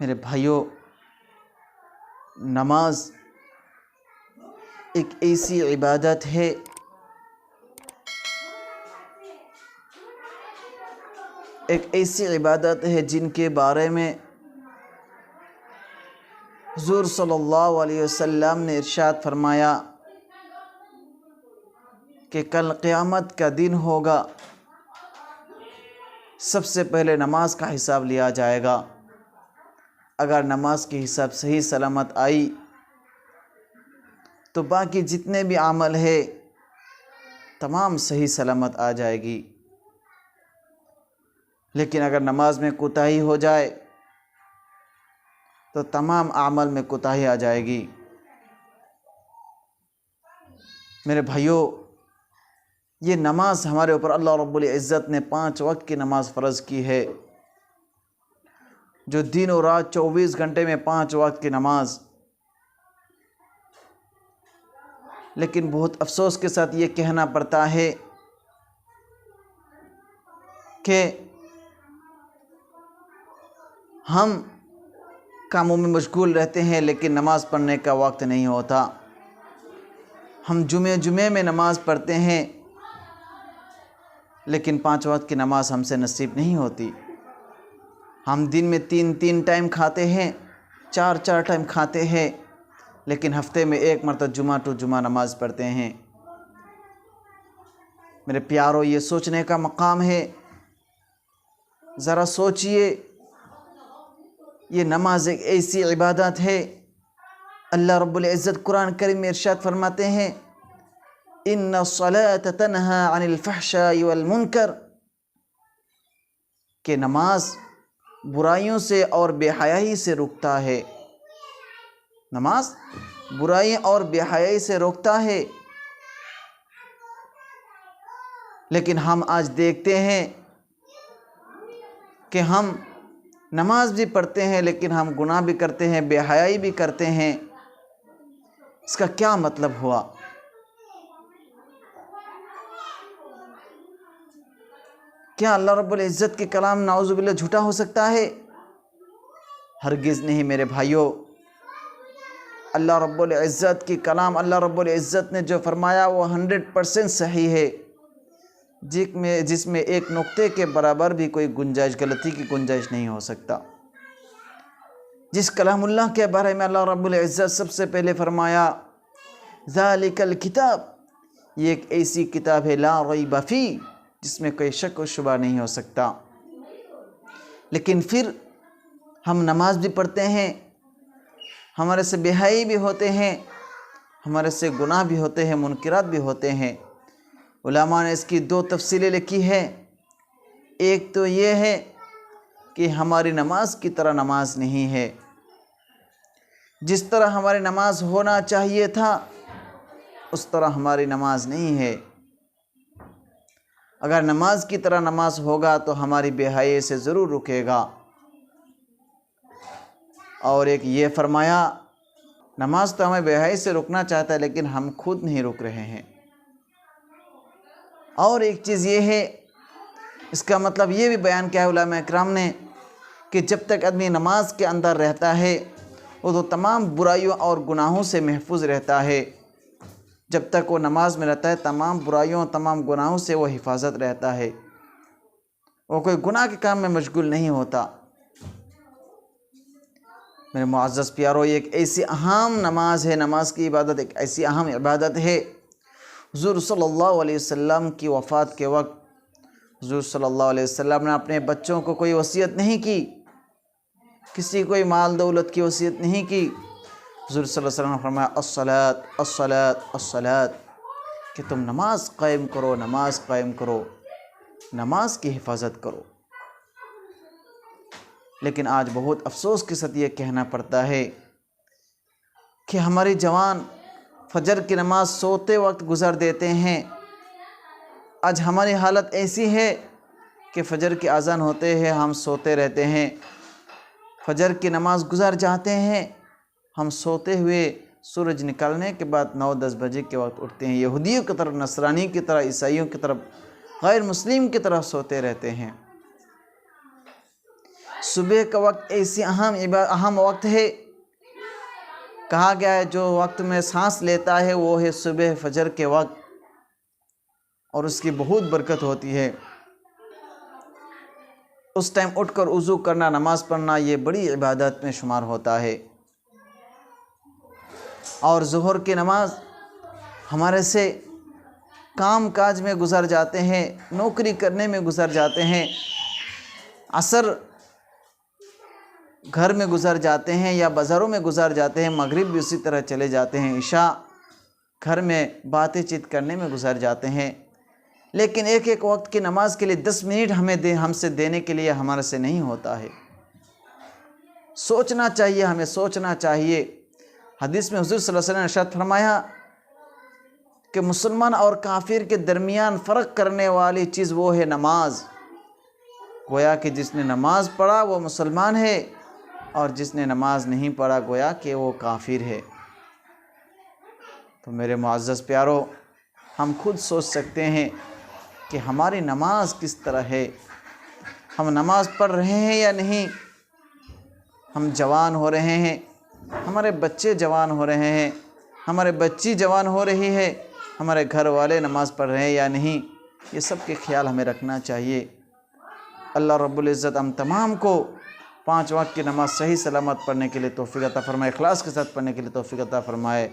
मेरे भाइयों, नमाज एक ऐसी इबादत है जिनके बारे में हुज़ूर सल्लल्लाहु अलैहि वसल्लम ने इरशाद फरमाया कि कल क़यामत का दिन होगा, सबसे पहले नमाज का हिसाब लिया जाएगा। अगर नमाज की हिसाब सही सलामत आई तो बाकी जितने भी अमल है तमाम सही सलामत आ जाएगी। लेकिन अगर नमाज में कोताही हो जाए तो तमाम अमल में कोताही आ जाएगी। मेरे भाइयों, ये नमाज हमारे ऊपर अल्लाह रब्बुल इज़्ज़त ने 5 वक्त की नमाज फ़र्ज़ की है, जो दिन और रात 24 घंटे में 5 वक्त की नमाज। लेकिन बहुत अफसोस के साथ ये कहना पड़ता है कि हम कामों में मशगूल रहते हैं लेकिन नमाज़ पढ़ने का वक्त नहीं होता। हम जुमे में नमाज़ पढ़ते हैं लेकिन 5 वक्त की नमाज हमसे नसीब नहीं होती। हम दिन में 3 टाइम खाते हैं, 4 टाइम खाते हैं, लेकिन हफ्ते में 1 मरतबा जुमा टू जुमा नमाज़ पढ़ते हैं। मेरे प्यारों, ये सोचने का मकाम है। ज़रा सोचिए, ये नमाज एक ऐसी इबादत है, अल्लाह रब्बुल इज़्ज़त कुरान करीम में इरशाद फरमाते हैं, इन्ना सलात तन्हा अनिल फहशाई वल मुनकर, कि नमाज बुराइयों से और बेहयाई से रोकता है। नमाज बुराई और बेहयाई से रोकता है। लेकिन हम आज देखते हैं कि हम नमाज भी पढ़ते हैं लेकिन हम गुनाह भी करते हैं, बेहयाई भी करते हैं। इसका क्या मतलब हुआ? क्या अल्लाह रब्बुल इज़्ज़त के कलाम नाउज़ुबिल्लाह झूठा हो सकता है? हरगिज़ नहीं मेरे भाइयों। अल्लाह रब्बुल इज़्ज़त की कलाम, अल्लाह रब्बुल इज़्ज़त ने जो फरमाया वो 100% सही है, जिसमें एक नुक्ते के बराबर भी कोई गुंजाइश, गलती की गुंजाइश नहीं हो सकता। जिस कलामुल्लाह के बारे में अल्लाह रब्बुल इज़्ज़त सबसे पहले फरमाया ज़ालिकल किताब, ये एक ऐसी किताब है ला रैब फी, जिसमें कोई शक व शुबा नहीं हो सकता। लेकिन फिर हम नमाज भी पढ़ते हैं, हमारे से बेहयाई भी होते हैं, हमारे से गुनाह भी होते हैं, मुनकिरात भी होते हैं। उलमा ने इसकी 2 तफसीलें लिखी है। एक तो ये है कि हमारी नमाज की तरह नमाज नहीं है। जिस तरह हमारी नमाज होना चाहिए था उस तरह हमारी नमाज नहीं है। अगर नमाज की तरह नमाज होगा तो हमारी बेहयाई से ज़रूर रुकेगा। और एक ये फरमाया, नमाज तो हमें बेहयाई से रुकना चाहता है लेकिन हम खुद नहीं रुक रहे हैं। और एक चीज़ ये है, इसका मतलब ये भी बयान किया है उलमा इकराम ने कि जब तक आदमी नमाज के अंदर रहता है वो तो तमाम बुराइयों और गुनाहों से महफूज रहता है। जब तक वो नमाज में रहता है तमाम बुराइयों, तमाम गुनाहों से वो हिफाजत रहता है। वो कोई गुनाह के काम में मशगूल नहीं होता। मेरे मुअज़्ज़ज़ प्यारों, ये एक ऐसी अहम नमाज है, नमाज की इबादत एक ऐसी अहम इबादत है। हुज़ूर सल्लल्लाहु अलैहि वसल्लम की वफ़ात के वक्त हुज़ूर सल्लल्लाहु अलैहि वसल्लम ने अपने बच्चों को कोई वसीयत नहीं की, किसी कोई माल दौलत की वसीयत नहीं की। हुज़ूर सल्लल्लाहु अलैहि वसल्लम ने फरमाया अस्सलात अस्सलात अस्सलात, कि तुम नमाज कायम करो, नमाज कायम करो, नमाज की हिफाजत करो। लेकिन आज बहुत अफसोस के साथ ये कहना पड़ता है कि हमारे जवान फजर की नमाज सोते वक्त गुज़र देते हैं। आज हमारी हालत ऐसी है कि फ़जर की अज़ान होते हैं हम सोते रहते हैं, फ़जर की नमाज गुज़र जाते हैं, हम सोते हुए सूरज निकलने के बाद 9-10 बजे के वक्त उठते हैं। यहूदियों की तरफ, नसरानी की तरह, ईसाइयों की तरफ, गैर मुस्लिम की तरह सोते रहते हैं। सुबह का वक्त ऐसी अहम वक्त है, कहा गया है जो वक्त में सांस लेता है वो है सुबह फजर के वक्त, और उसकी बहुत बरकत होती है। उस टाइम उठकर वज़ू करना, नमाज़ पढ़ना, ये बड़ी इबादत में शुमार होता है। और ज़ोहर की नमाज़ हमारे से काम काज में गुज़र जाते हैं, नौकरी करने में गुज़र जाते हैं, असर घर में गुज़र जाते हैं या बाज़ारों में गुज़र जाते हैं, मगरिब भी उसी तरह चले जाते हैं, इशा घर में बातें चीत करने में गुज़र जाते हैं। लेकिन एक एक वक्त की नमाज के लिए 10 मिनट हमसे देने के लिए हमारे से नहीं होता है। सोचना चाहिए, हमें सोचना चाहिए। हदीस में हुज़ूर सल्लल्लाहु अलैहि वसल्लम ने इरशाद फरमाया कि मुसलमान और काफिर के दरमियान फ़र्क करने वाली चीज़ वो है नमाज। गोया कि जिसने नमाज पढ़ा वो मुसलमान है, और जिसने नमाज नहीं पढ़ा गोया कि वो काफिर है। तो मेरे मुअज़्ज़ज़ प्यारो, हम खुद सोच सकते हैं कि हमारी नमाज किस तरह है, हम नमाज पढ़ रहे हैं या नहीं। हम जवान हो रहे हैं, हमारे बच्चे जवान हो रहे हैं, हमारे बच्ची जवान हो रही है, हमारे घर वाले नमाज़ पढ़ रहे हैं या नहीं, ये सब के ख्याल हमें रखना चाहिए। अल्लाह रब्बुल इज़्ज़त हम तमाम को 5 वक्त की नमाज़ सही सलामत पढ़ने के लिए तौफ़ीक़ अता फ़रमाए, इख़लास के साथ पढ़ने के लिए तौफ़ीक़ अता फ़रमाए।